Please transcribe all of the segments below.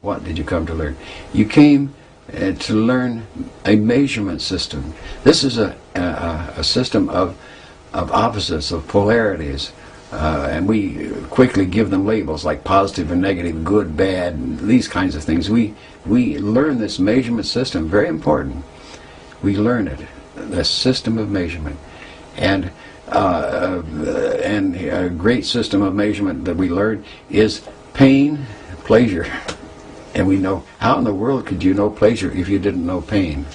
What did you come to learn? You came to learn a measurement system. This is a system of opposites, of polarities, and we quickly give them labels like positive and negative, good, bad, and these kinds of things. We learn this measurement system, very important. We learn it, the system of measurement, and a great system of measurement that we learn is pain, pleasure. And we know, how in the world could you know pleasure if you didn't know pain?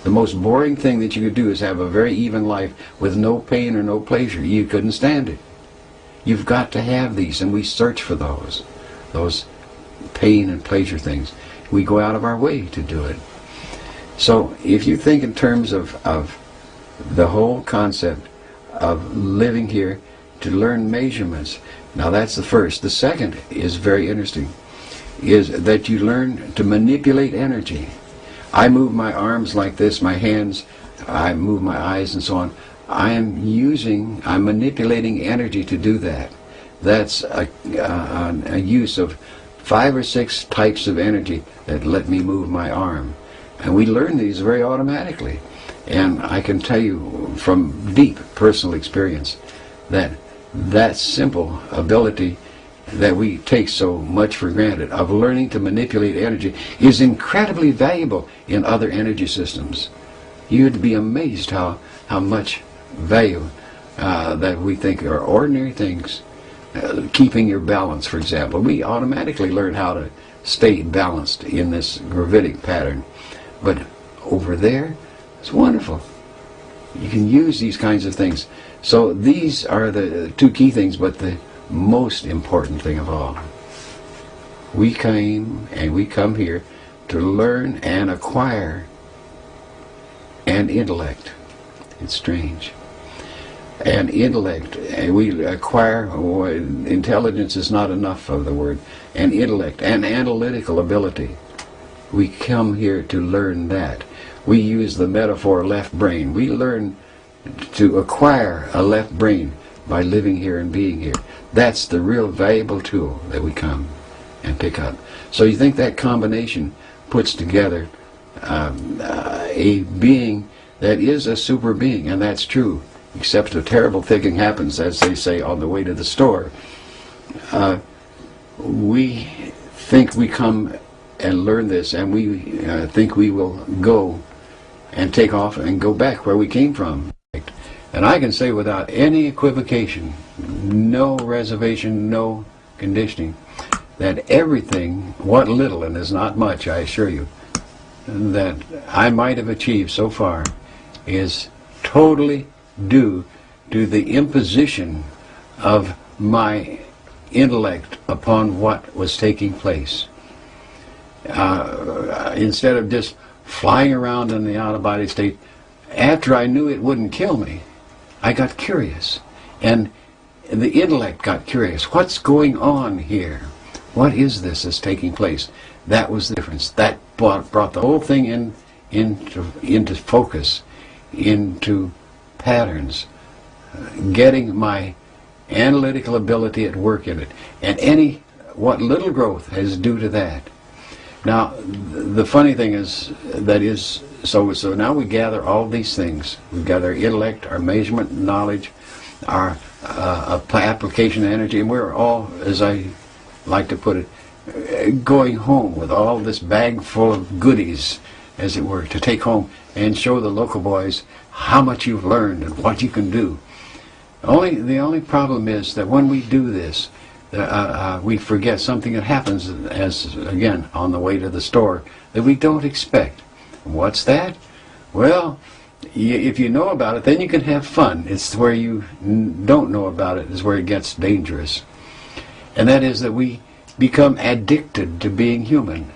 The most boring thing that you could do is have a very even life with no pain or no pleasure. You couldn't stand it. You've got to have these, and we search for those pain and pleasure things. We go out of our way to do it. So if you think in terms of the whole concept of living here to learn measurements, now that's the first. The second is very interesting, is that you learn to manipulate energy. I move my arms like this, my hands, I move my eyes and so on. I'm manipulating energy to do that. That's a use of 5 or 6 types of energy that let me move my arm. And we learn these very automatically. And I can tell you from deep personal experience that that simple ability that we take so much for granted of learning to manipulate energy is incredibly valuable in other energy systems. You'd be amazed how much value that we think are ordinary things. Keeping your balance, for example. We automatically learn how to stay balanced in this gravitic pattern. But over there, it's wonderful. You can use these kinds of things. So these are the 2 key things, but the most important thing of all. We came and we come here to learn and acquire an intellect. It's strange. An intellect. We acquire, intelligence is not enough of the word. An intellect, an analytical ability. We come here to learn that. We use the metaphor left brain. We learn to acquire a left brain by living here and being here. That's the real valuable tool that we come and pick up. So you think that combination puts together a being that is a super being, and that's true, except a terrible thing happens, as they say, on the way to the store. We think we come and learn this, and we think we will go and take off and go back where we came from. And I can say without any equivocation, no reservation, no conditioning, that everything, what little, and is not much, I assure you, that I might have achieved so far is totally due to the imposition of my intellect upon what was taking place. Instead of just flying around in the out-of-body state, after I knew it wouldn't kill me, I got curious, and the intellect got curious. What's going on here? What is this that's taking place? That was the difference. That brought the whole thing into focus, into patterns, getting my analytical ability at work in it, and what little growth is due to that. Now, the funny thing is, so now we gather all these things. We gather our intellect, our measurement knowledge, our application of energy, and we're all, as I like to put it, going home with all this bag full of goodies, as it were, to take home and show the local boys how much you've learned and what you can do. The only problem is that when we do this, we forget something that happens, as again on the way to the store, that we don't expect. What's that? Well, if you know about it, then you can have fun. It's where you don't know about it is where it gets dangerous. And that is that we become addicted to being human.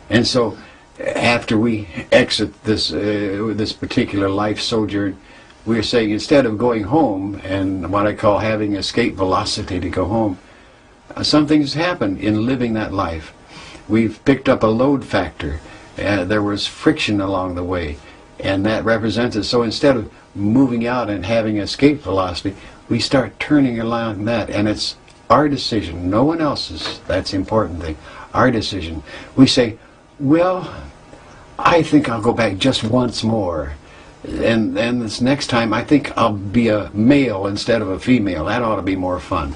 And so after we exit this particular life sojourn, we're saying, instead of going home and what I call having escape velocity to go home, something's happened in living that life. We've picked up a load factor. There was friction along the way, and that represents it. So instead of moving out and having escape velocity, we start turning along that, and it's our decision, no one else's. That's the important thing. Our decision. We say, well, I think I'll go back just once more. And this next time, I think I'll be a male instead of a female. That ought to be more fun.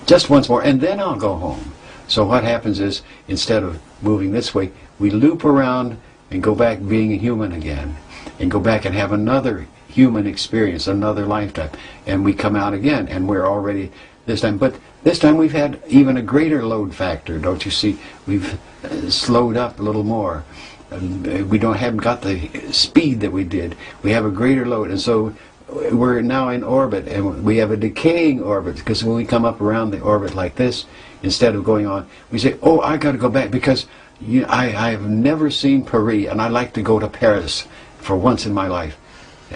Just once more, and then I'll go home. So what happens is, instead of moving this way, we loop around and go back being a human again. And go back and have another human experience, another lifetime. And we come out again, and we're already this time. But this time we've had even a greater load factor, don't you see? We've slowed up a little more. We haven't got the speed that we did. We have a greater load, and so we're now in orbit, and we have a decaying orbit, because when we come up around the orbit like this, instead of going on, we say, oh, I got to go back, because I've never seen Paris, and I'd like to go to Paris for once in my life,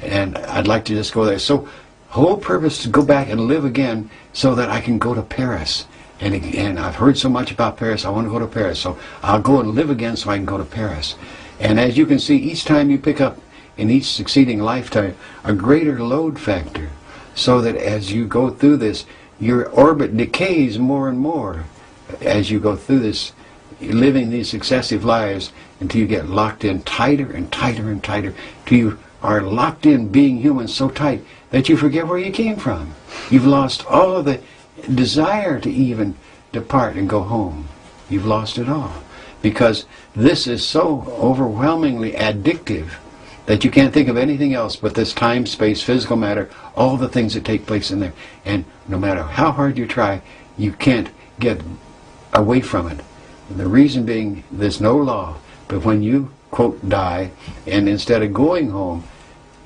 and I'd like to just go there. So whole purpose to go back and live again so that I can go to Paris. And I've heard so much about Paris, I want to go to Paris. So I'll go and live again so I can go to Paris. And as you can see, each time you pick up, in each succeeding lifetime, a greater load factor. So that as you go through this, your orbit decays more and more as you go through this, living these successive lives, until you get locked in tighter and tighter and tighter, till you are locked in being human so tight that you forget where you came from. You've lost all of the desire to even depart and go home. You've lost it all, because this is so overwhelmingly addictive that you can't think of anything else but this time, space, physical matter, all the things that take place in there. And no matter how hard you try, you can't get away from it. And the reason being, there's no law, but when you, quote, die, and instead of going home,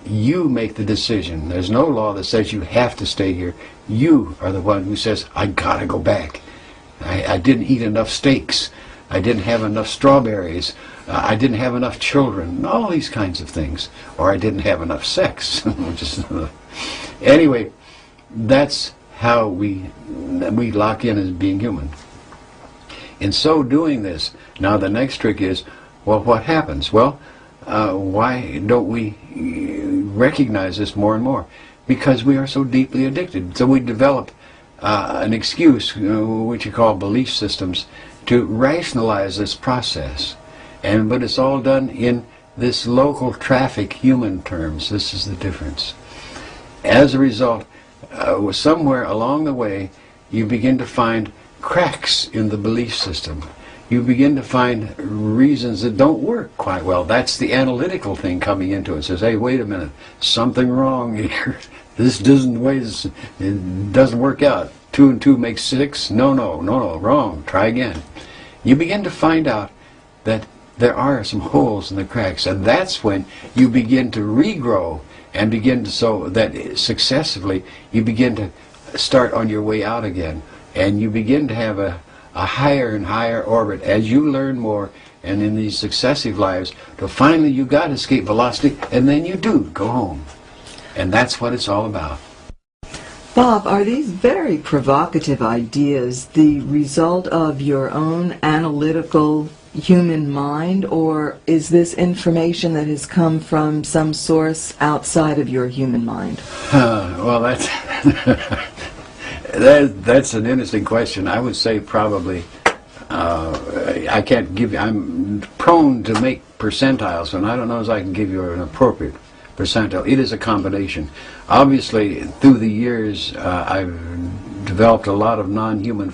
you make the decision. There's no law that says you have to stay here. You are the one who says, I gotta go back. I didn't eat enough steaks. I didn't have enough strawberries. I didn't have enough children. All these kinds of things. Or I didn't have enough sex. Anyway, that's how we lock in as being human. In so doing this, now the next trick is, well, what happens? Well, why don't we recognize this more and more? Because we are so deeply addicted. So we develop an excuse, which you call belief systems, to rationalize this process. But it's all done in this local traffic human terms. This is the difference. As a result, somewhere along the way, you begin to find cracks in the belief system. You begin to find reasons that don't work quite well. That's the analytical thing coming into it. It says, hey, wait a minute, something wrong here. This doesn't work out. 2 and 2 makes 6. No, wrong. Try again. You begin to find out that there are some holes in the cracks, and that's when you begin to regrow and begin to, so that successively you begin to start on your way out again, and you begin to have a higher and higher orbit as you learn more, and in these successive lives, till finally you got escape velocity, and then you do go home. And that's what it's all about. Bob, are these very provocative ideas the result of your own analytical human mind, or is this information that has come from some source outside of your human mind? Well, that's an interesting question. I would say probably, I can't give you, I'm prone to make percentiles, and I don't know if I can give you an appropriate percentile. It is a combination. Obviously, through the years, I've developed a lot of non-human